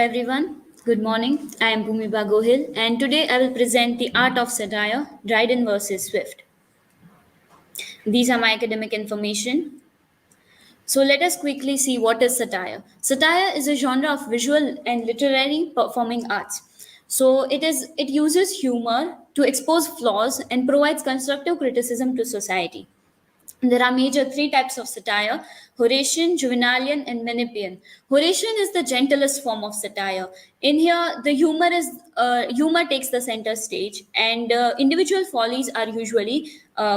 Everyone, good morning. I am Bhumiba Gohil, and today I will present the art of satire, Dryden versus Swift. These are my academic information. So let us quickly see what is satire. Satire is a genre of visual and literary performing arts. So it uses humor to expose flaws and provides constructive criticism to society. There are major three types of satire: Horatian, Juvenalian, and Menippean. Horatian is the gentlest form of satire. In here, the humor takes the center stage, and individual follies are usually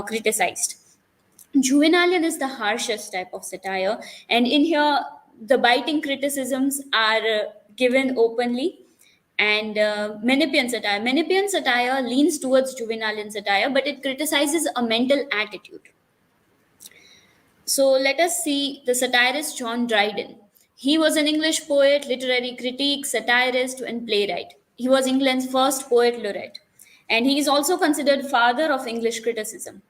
criticized. Juvenalian is the harshest type of satire, and in here, the biting criticisms are given openly. And Menippean satire leans towards Juvenalian satire, but it criticizes a mental attitude. So let us see the satirist John Dryden. He was an English poet, literary critic, satirist, and playwright. He was England's first poet laureate. And he is also considered father of English criticism.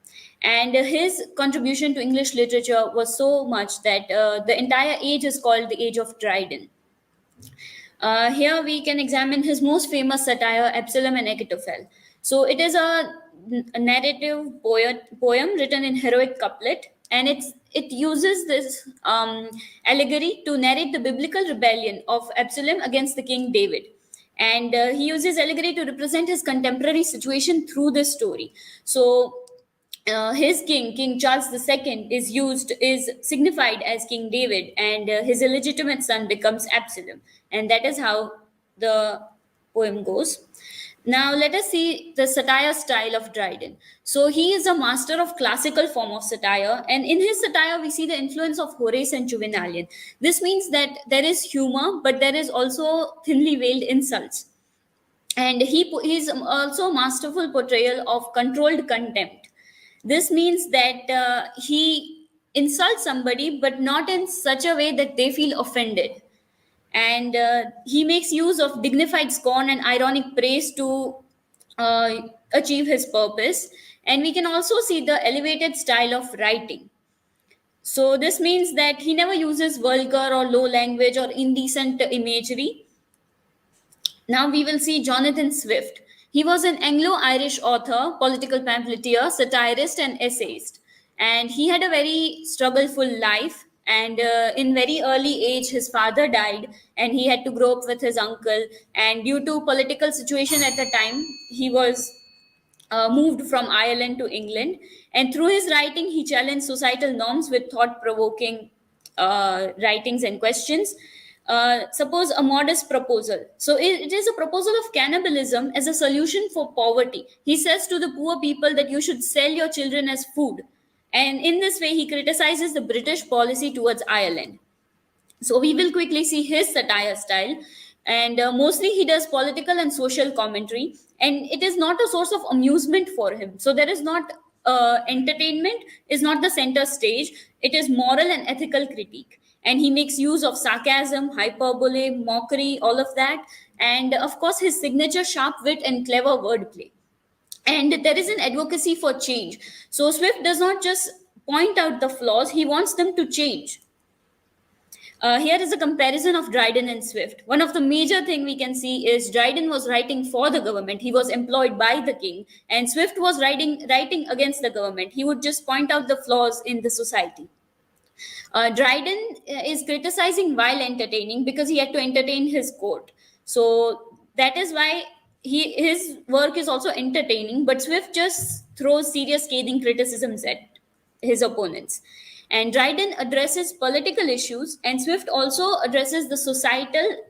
And his contribution to English literature was so much that the entire age is called the Age of Dryden. Here we can examine his most famous satire, Absalom and Achitophel. So it is a narrative poem written in heroic couplet, and it uses this allegory to narrate the biblical rebellion of Absalom against the King David. And he uses allegory to represent his contemporary situation through this story. So his king Charles II, is signified as King David, and his illegitimate son becomes Absalom, and that is how the poem goes. Now let us see the satire style of Dryden. So he is a master of classical form of satire, and in his satire we see the influence of Horace and Juvenalian. This means that there is humor, but there is also thinly veiled insults, and he's also a masterful portrayal of controlled contempt. This means that he insults somebody, but not in such a way that they feel offended. And he makes use of dignified scorn and ironic praise to uh, achieve his purpose. And we can also see the elevated style of writing. So this means that he never uses vulgar or low language or indecent imagery. Now we will see Jonathan Swift. He was an Anglo Irish author, political pamphleteer, satirist, and essayist. And he had a very struggleful life. And in very early age, his father died, and he had to grow up with his uncle. And due to political situation at the time, he was moved from Ireland to England. And through his writing, he challenged societal norms with thought provoking writings and questions. Suppose a modest proposal. So it is a proposal of cannibalism as a solution for poverty. He says to the poor people that you should sell your children as food. And in this way, he criticizes the British policy towards Ireland. So we will quickly see his satire style, and mostly he does political and social commentary, and it is not a source of amusement for him. So there is not entertainment is not the center stage. It is moral and ethical critique, and he makes use of sarcasm, hyperbole, mockery, all of that, and of course his signature sharp wit and clever wordplay. And there is an advocacy for change. So Swift does not just point out the flaws, he wants them to change. Here is a comparison of Dryden and Swift. One of the major thing we can see is Dryden was writing for the government. He was employed by the king, and Swift was writing against the government. He would just point out the flaws in the society. Dryden is criticizing while entertaining because he had to entertain his court. So that is why his work is also entertaining, but Swift just throws serious scathing criticisms at his opponents. And Dryden addresses political issues, and Swift also addresses the societal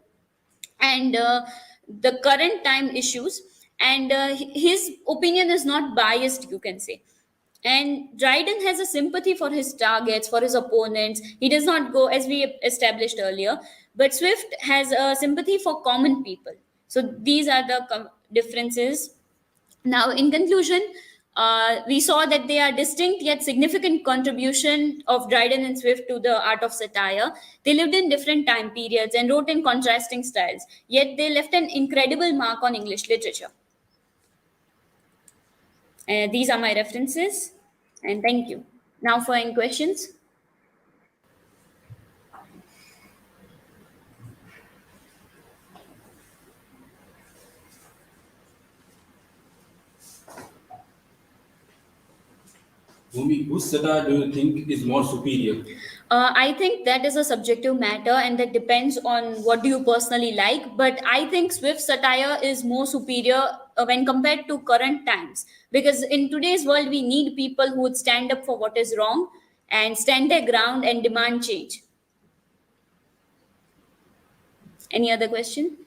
and the current time issues. And his opinion is not biased, you can say. And Dryden has a sympathy for his targets, for his opponents. He does not go, as we established earlier, but Swift has a sympathy for common people. So these are the differences. Now, in conclusion, we saw that they are distinct yet significant contribution of Dryden and Swift to the art of satire. They lived in different time periods and wrote in contrasting styles, yet they left an incredible mark on English literature. These are my references, and thank you. Now for any questions. Bhumi, whose satire do you think is more superior? I think that is a subjective matter and that depends on what do you personally like. But I think Swift's satire is more superior when compared to current times. Because in today's world, we need people who would stand up for what is wrong and stand their ground and demand change. Any other question?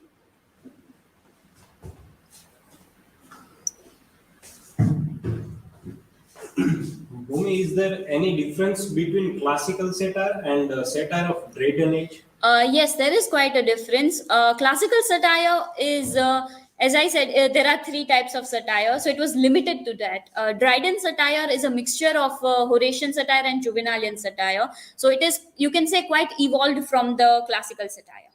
Bhumi, is there any difference between classical satire and satire of Dryden age? Yes, there is quite a difference. Classical satire is, as I said, there are three types of satire, so it was limited to that. Dryden satire is a mixture of Horatian satire and Juvenalian satire, so it is, you can say, quite evolved from the classical satire.